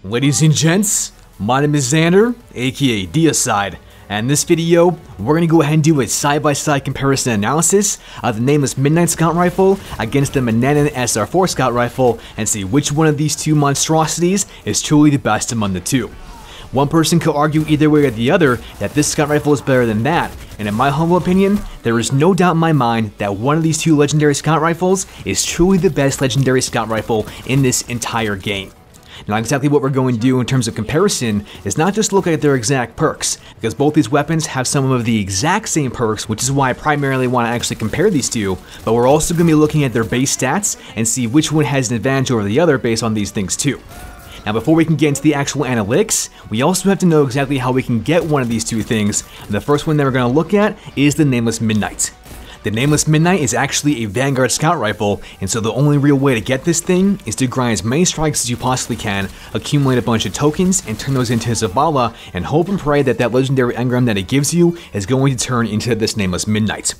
Ladies and gents, my name is Xander, aka Deislayers, and in this video, we're going to go ahead and do a side-by-side comparison analysis of the Nameless Midnight Scout Rifle against the Manannan SR4 Scout Rifle and see which one of these two monstrosities is truly the best among the two. One person could argue either way or the other that this Scout Rifle is better than that, and in my humble opinion, there is no doubt in my mind that one of these two legendary Scout Rifles is truly the best legendary Scout Rifle in this entire game. Now exactly what we're going to do in terms of comparison is not just look at their exact perks, because both these weapons have some of the exact same perks, which is why I primarily want to actually compare these two, but we're also going to be looking at their base stats and see which one has an advantage over the other based on these things too. Now before we can get into the actual analytics, we also have to know exactly how we can get one of these two things, and the first one that we're going to look at is the Nameless Midnight. The Nameless Midnight is actually a Vanguard Scout Rifle, and so the only real way to get this thing is to grind as many strikes as you possibly can, accumulate a bunch of tokens, and turn those into Zavala, and hope and pray that that legendary engram that it gives you is going to turn into this Nameless Midnight.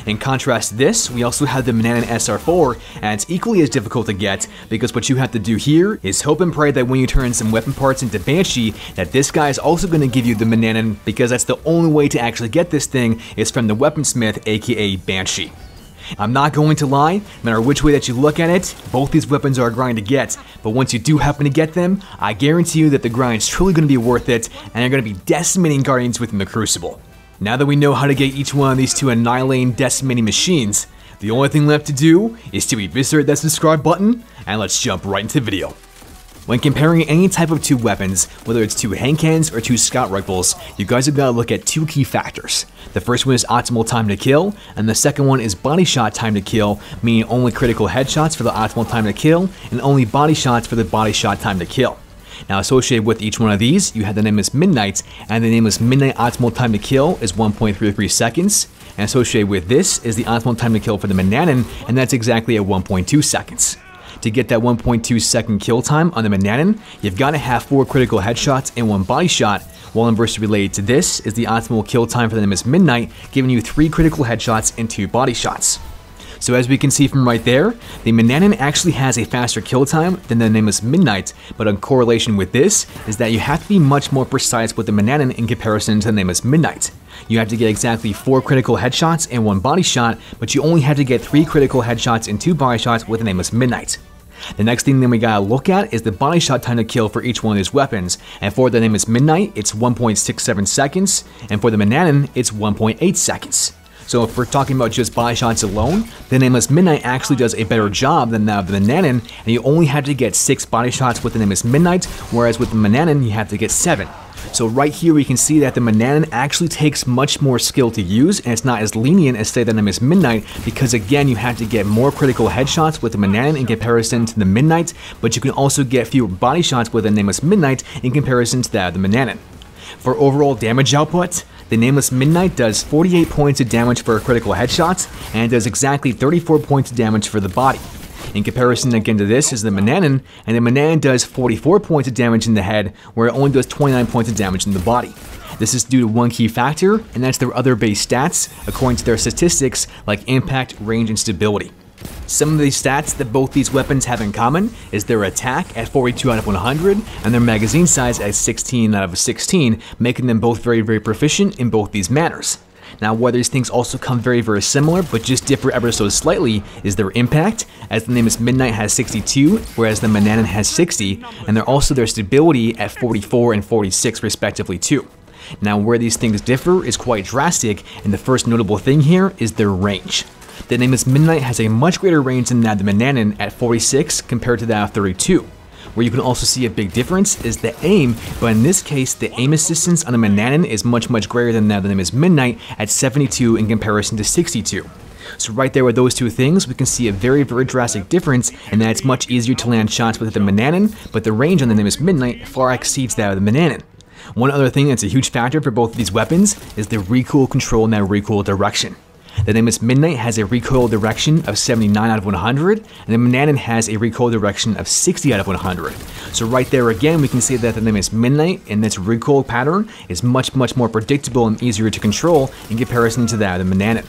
In contrast to this, we also have the Manannan SR4, and it's equally as difficult to get, because what you have to do here is hope and pray that when you turn some weapon parts into Banshee, that this guy is also going to give you the Manannan, because that's the only way to actually get this thing is from the weaponsmith, aka Banshee. I'm not going to lie, no matter which way that you look at it, both these weapons are a grind to get, but once you do happen to get them, I guarantee you that the grind is truly going to be worth it, and you're going to be decimating Guardians within the Crucible. Now that we know how to get each one of these two annihilating, decimating machines, the only thing left to do is to eviscerate that subscribe button, and let's jump right into the video. When comparing any type of two weapons, whether it's two hand cannons or two scout rifles, you guys have got to look at two key factors. The first one is optimal time to kill, and the second one is body shot time to kill, meaning only critical headshots for the optimal time to kill, and only body shots for the body shot time to kill. Now associated with each one of these, you have the Nameless Midnight, and the Nameless Midnight optimal time to kill is 1.33 seconds, and associated with this is the optimal time to kill for the Manannan, and that's exactly at 1.2 seconds. To get that 1.2 second kill time on the Manannan, you've got to have 4 critical headshots and 1 body shot, while inversely related to this is the optimal kill time for the Nameless Midnight, giving you 3 critical headshots and 2 body shots. So as we can see from right there, the Manannan actually has a faster kill time than the Nameless Midnight, but in correlation with this is that you have to be much more precise with the Manannan in comparison to the Nameless Midnight. You have to get exactly 4 critical headshots and 1 body shot, but you only have to get 3 critical headshots and 2 body shots with the Nameless Midnight. The next thing that we gotta look at is the body shot time to kill for each one of these weapons, and for the Nameless Midnight it's 1.67 seconds, and for the Manannan it's 1.8 seconds. So if we're talking about just body shots alone, the Nameless Midnight actually does a better job than that of the Manannan, and you only have to get 6 body shots with the Nameless Midnight, whereas with the Manannan you have to get 7. So right here we can see that the Manannan actually takes much more skill to use, and it's not as lenient as say the Nameless Midnight, because again you have to get more critical headshots with the Manannan in comparison to the Midnight, but you can also get fewer body shots with the Nameless Midnight in comparison to that of the Manannan. For overall damage output, the Nameless Midnight does 48 points of damage for critical headshots, and does exactly 34 points of damage for the body. In comparison again to this is the Manannan, and the Manannan does 44 points of damage in the head, where it only does 29 points of damage in the body. This is due to one key factor, and that's their other base stats, according to their statistics like impact, range, and stability. Some of the stats that both these weapons have in common is their attack at 42 out of 100 and their magazine size at 16 out of 16, making them both very proficient in both these manners. Now where these things also come very similar but just differ ever so slightly is their impact, as the Nameless Midnight has 62 whereas the Manannan has 60, and they're also their stability at 44 and 46 respectively too. Now where these things differ is quite drastic, and the first notable thing here is their range. The Nameless Midnight has a much greater range than that of the Manannan at 46 compared to that of 32. Where you can also see a big difference is the aim, but in this case the aim assistance on the Manannan is much greater than that of the Nameless Midnight at 72 in comparison to 62. So right there with those two things, we can see a very drastic difference in that it's much easier to land shots with the Manannan, but the range on the Nameless Midnight far exceeds that of the Manannan. One other thing that's a huge factor for both of these weapons is the recoil control and that recoil direction. The Nameless Midnight has a recoil direction of 79 out of 100, and the Manannan has a recoil direction of 60 out of 100. So right there again, we can see that the Nameless Midnight in its recoil pattern is much more predictable and easier to control in comparison to that of the Manannan.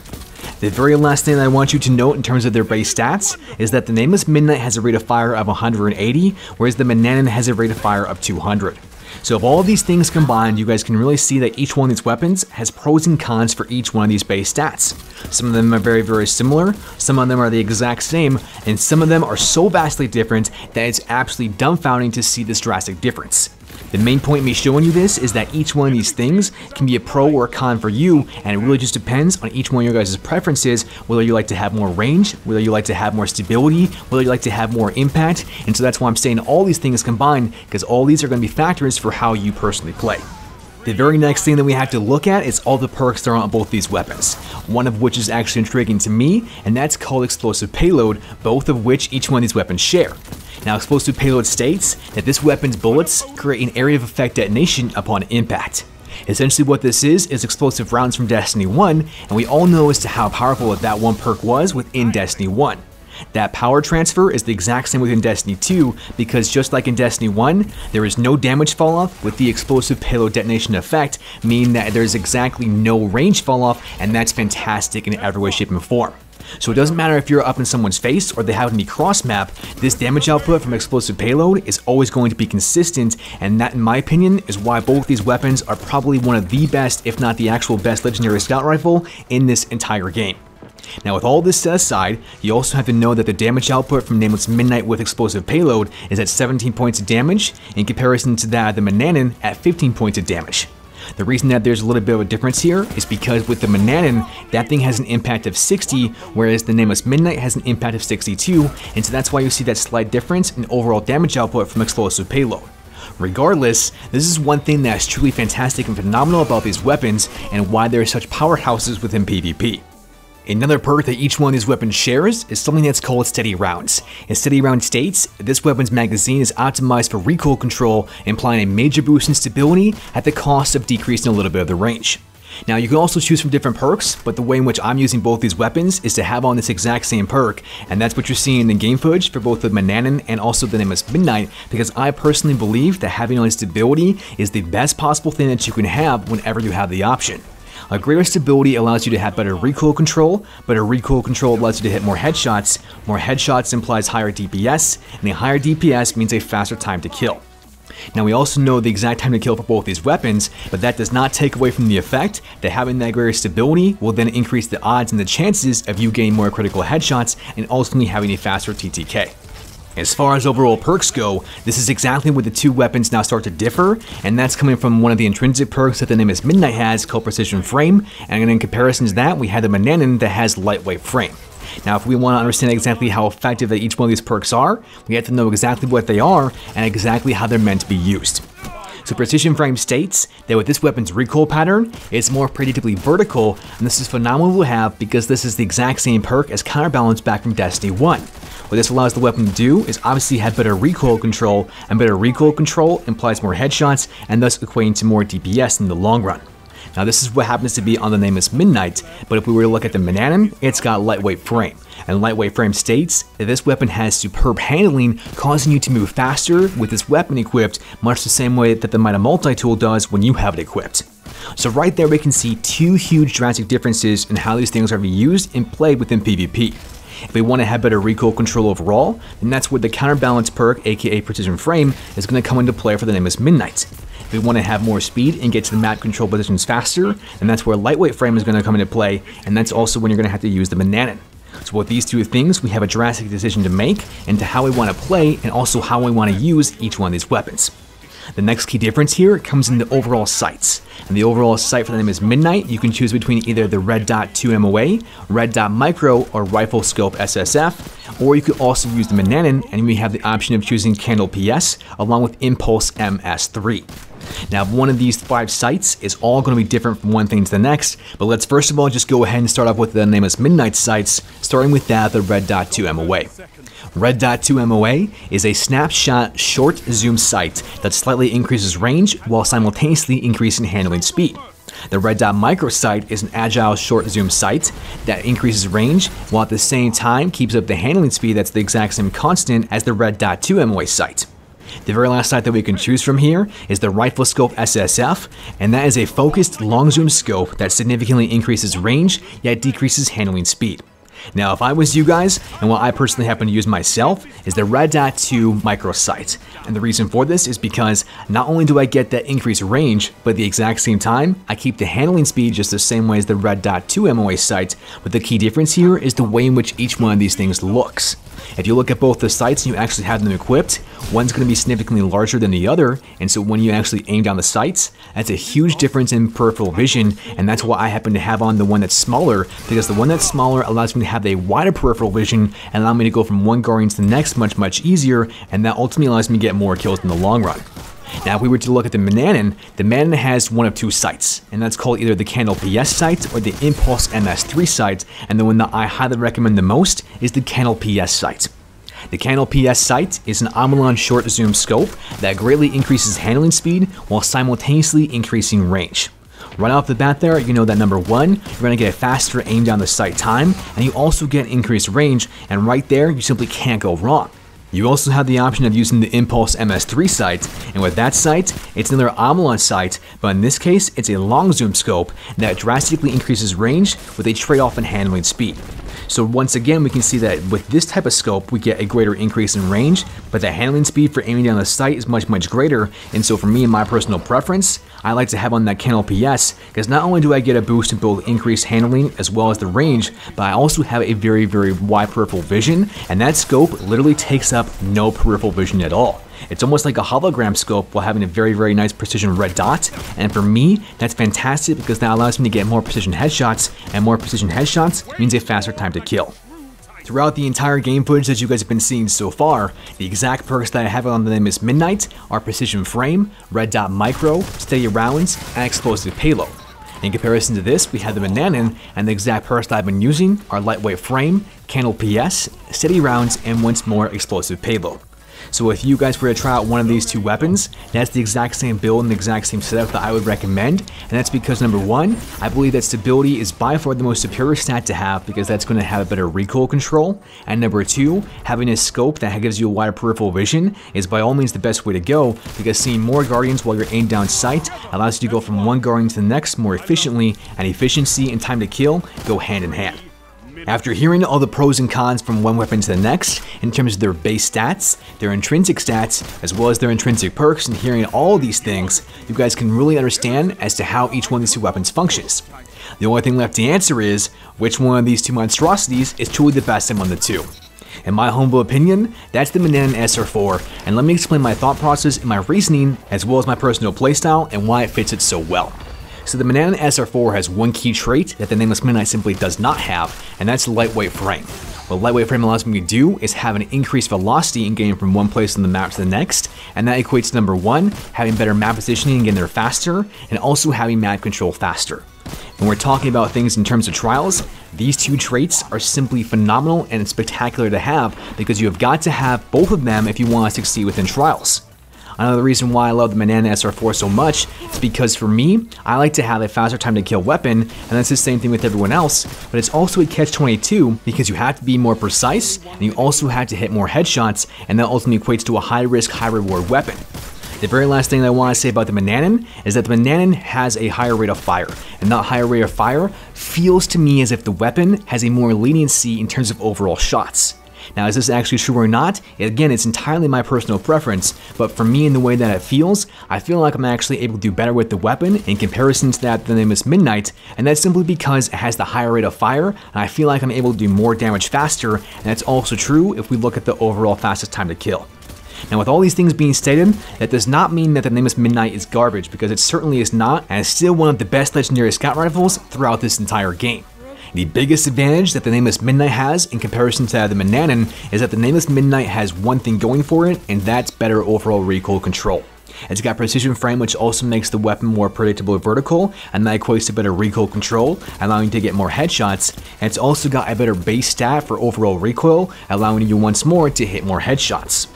The very last thing that I want you to note in terms of their base stats is that the Nameless Midnight has a rate of fire of 180, whereas the Manannan has a rate of fire of 200. So if all of these things combined, you guys can really see that each one of these weapons has pros and cons for each one of these base stats. Some of them are very, very similar, some of them are the exact same, and some of them are so vastly different that it's absolutely dumbfounding to see this drastic difference. The main point of me showing you this is that each one of these things can be a pro or a con for you, and it really just depends on each one of your guys' preferences, whether you like to have more range, whether you like to have more stability, whether you like to have more impact, and so that's why I'm saying all these things combined, because all these are going to be factors for how you personally play. The very next thing that we have to look at is all the perks that are on both these weapons, one of which is actually intriguing to me, and that's called Explosive Payload, both of which each one of these weapons share. Now, Explosive Payload states that this weapon's bullets create an area of effect detonation upon impact. Essentially what this is explosive rounds from Destiny 1, and we all know as to how powerful that one perk was within Destiny 1. That power transfer is the exact same within Destiny 2, because just like in Destiny 1, there is no damage falloff with the explosive payload detonation effect, meaning that there's exactly no range falloff, and that's fantastic in every way, shape, and form. So it doesn't matter if you're up in someone's face or they happen to be cross-map, this damage output from explosive payload is always going to be consistent, and that in my opinion is why both these weapons are probably one of the best, if not the actual best legendary scout rifle in this entire game. Now with all this set aside, you also have to know that the damage output from Nameless Midnight with explosive payload is at 17 points of damage in comparison to that of the Manannan at 15 points of damage. The reason that there's a little bit of a difference here is because with the Manannan, that thing has an impact of 60, whereas the Nameless Midnight has an impact of 62, and so that's why you see that slight difference in overall damage output from explosive payload. Regardless, this is one thing that's truly fantastic and phenomenal about these weapons, and why they're such powerhouses within PvP. Another perk that each one of these weapons shares is something that's called Steady Rounds. And Steady Round states that this weapon's magazine is optimized for recoil control, implying a major boost in stability at the cost of decreasing a little bit of the range. Now you can also choose from different perks, but the way in which I'm using both these weapons is to have on this exact same perk, and that's what you're seeing in the game footage for both the Manannan and also the Nameless Midnight, because I personally believe that having on stability is the best possible thing that you can have whenever you have the option. A greater stability allows you to have better recoil control, better recoil control allows you to hit more headshots implies higher DPS, and a higher DPS means a faster time to kill. Now we also know the exact time to kill for both these weapons, but that does not take away from the effect that having that greater stability will then increase the odds and the chances of you getting more critical headshots and ultimately having a faster TTK. As far as overall perks go, this is exactly where the two weapons now start to differ, and that's coming from one of the intrinsic perks that the Nameless Midnight has called Precision Frame, and in comparison to that, we have the Manannan that has Lightweight Frame. Now if we want to understand exactly how effective that each one of these perks are, we have to know exactly what they are and exactly how they're meant to be used. So Precision Frame states that with this weapon's recoil pattern, it's more predictably vertical, and this is phenomenal to have because this is the exact same perk as Counterbalance back from Destiny 1. What this allows the weapon to do is obviously have better recoil control, and better recoil control implies more headshots and thus equating to more DPS in the long run. Now this is what happens to be on the Nameless Midnight, but if we were to look at the Manannan, it's got Lightweight Frame. And Lightweight Frame states that this weapon has superb handling, causing you to move faster with this weapon equipped, much the same way that the Might Multi-Tool does when you have it equipped. So right there we can see two huge drastic differences in how these things are being used and played within PvP. If we want to have better recoil control overall, then that's where the Counterbalance perk, aka Precision Frame, is going to come into play for the Nameless Midnight. If we want to have more speed and get to the map control positions faster, then that's where Lightweight Frame is going to come into play, and that's also when you're going to have to use the Manannan. So with these two things, we have a drastic decision to make into how we want to play and also how we want to use each one of these weapons. The next key difference here comes in the overall sights. And the overall sight for the Nameless Midnight, you can choose between either the Red Dot 2 MOA, Red Dot Micro, or Rifle Scope SSF, or you could also use the Manannan, and we have the option of choosing Candle PS along with Impulse MS3. Now one of these 5 sights is all going to be different from one thing to the next, but let's first of all just go ahead and start off with the Nameless Midnight sights, starting with that of the Red Dot 2 MOA. Red Dot 2 MOA is a snapshot short zoom sight that slightly increases range while simultaneously increasing handling speed. The Red Dot Micro sight is an agile short zoom sight that increases range while at the same time keeps up the handling speed that's the exact same constant as the Red Dot 2 MOA sight. The very last sight that we can choose from here is the Rifle Scope SSF, and that is a focused long zoom scope that significantly increases range yet decreases handling speed. Now, if I was you guys, and what I personally happen to use myself, is the Red Dot 2 micro sight. And the reason for this is because not only do I get that increased range, but at the exact same time, I keep the handling speed just the same way as the Red Dot 2 MOA sight, but the key difference here is the way in which each one of these things looks. If you look at both the sights and you actually have them equipped, one's going to be significantly larger than the other, and so when you actually aim down the sights, that's a huge difference in peripheral vision, and that's why I happen to have on the one that's smaller, because the one that's smaller allows me to have a wider peripheral vision and allow me to go from one guardian to the next much easier, and that ultimately allows me to get more kills in the long run. Now, if we were to look at the Manannan has one of two sights, and that's called either the Candle PS sight or the Impulse MS3 sight, and the one that I highly recommend the most is the Candle PS sight. The Candle PS sight is an Omolon short zoom scope that greatly increases handling speed while simultaneously increasing range. Right off the bat there, you know that number one, you're going to get a faster aim down the sight time, and you also get increased range, and right there, you simply can't go wrong. You also have the option of using the Impulse MS3 sight, and with that sight, it's another Omolon sight, but in this case, it's a long zoom scope that drastically increases range with a trade-off in handling speed. So once again, we can see that with this type of scope, we get a greater increase in range, but the handling speed for aiming down the sight is much greater, and so for me and my personal preference, I like to have on that Candle PS, because not only do I get a boost in both increased handling as well as the range, but I also have a very wide peripheral vision, and that scope literally takes up no peripheral vision at all. It's almost like a hologram scope while having a very nice precision red dot, and for me, that's fantastic because that allows me to get more precision headshots, and more precision headshots means a faster time to kill. Throughout the entire game footage that you guys have been seeing so far, the exact perks that I have on the Nameless Midnight are Precision Frame, Red Dot Micro, Steady Rounds, and Explosive Payload. In comparison to this, we have the Manannan, and the exact perks that I've been using are Lightweight Frame, Candle PS, Steady Rounds, and once more Explosive Payload. So if you guys were to try out one of these two weapons, that's the exact same build and the exact same setup that I would recommend, and that's because number one, I believe that stability is by far the most superior stat to have because that's going to have a better recoil control, and number two, having a scope that gives you a wider peripheral vision is by all means the best way to go because seeing more guardians while you're aimed down sight allows you to go from one guardian to the next more efficiently, and efficiency and time to kill go hand in hand. After hearing all the pros and cons from one weapon to the next, in terms of their base stats, their intrinsic stats, as well as their intrinsic perks, and hearing all of these things, you guys can really understand as to how each one of these two weapons functions. The only thing left to answer is, which one of these two monstrosities is truly the best among the two? In my humble opinion, that's the Manannan SR4, and let me explain my thought process and my reasoning, as well as my personal playstyle and why it fits it so well. So the Manannan SR4 has one key trait that the Nameless Midnight simply does not have, and that's lightweight frame. What lightweight frame allows me to do is have an increased velocity in getting from one place on the map to the next, and that equates to number one, having better map positioning and getting there faster, and also having map control faster. When we're talking about things in terms of trials, these two traits are simply phenomenal and spectacular to have because you have got to have both of them if you want to succeed within trials. Another reason why I love the Manannan SR4 so much is because for me, I like to have a faster time to kill weapon, and that's the same thing with everyone else, but it's also a catch-22 because you have to be more precise, and you also have to hit more headshots, and that ultimately equates to a high-risk, high-reward weapon. The very last thing that I want to say about the Manannan is that the Manannan has a higher rate of fire, and that higher rate of fire feels to me as if the weapon has a more leniency in terms of overall shots. Now, is this actually true or not? Again, it's entirely my personal preference, but for me in the way that it feels, I feel like I'm actually able to do better with the weapon in comparison to that the Nameless Midnight, and that's simply because it has the higher rate of fire, and I feel like I'm able to do more damage faster, and that's also true if we look at the overall fastest time to kill. Now, with all these things being stated, that does not mean that the Nameless Midnight is garbage, because it certainly is not, and it's still one of the best legendary scout rifles throughout this entire game. The biggest advantage that the Nameless Midnight has in comparison to the Manannan is that the Nameless Midnight has one thing going for it, and that's better overall recoil control. It's got precision frame, which also makes the weapon more predictable vertical, and that equates to better recoil control, allowing you to get more headshots, and it's also got a better base stat for overall recoil, allowing you once more to hit more headshots.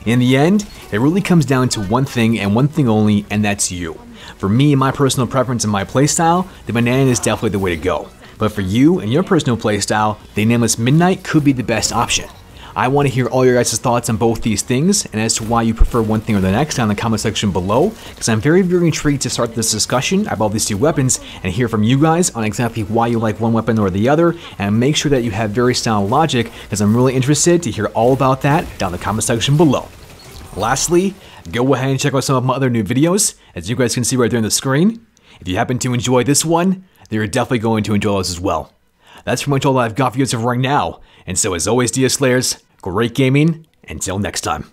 In the end, it really comes down to one thing and one thing only, and that's you. For me, my personal preference and my playstyle, the Manannan is definitely the way to go. But for you and your personal playstyle, the Nameless Midnight could be the best option. I want to hear all your guys' thoughts on both these things and as to why you prefer one thing or the next down in the comment section below, because I'm very intrigued to start this discussion about these two weapons and hear from you guys on exactly why you like one weapon or the other, and make sure that you have very sound logic, because I'm really interested to hear all about that down in the comment section below. Lastly, go ahead and check out some of my other new videos, as you guys can see right there on the screen. If you happen to enjoy this one, then you're definitely going to enjoy those as well. That's pretty much all that I've got for you as of right now, and so as always, Deislayers, great gaming, until next time.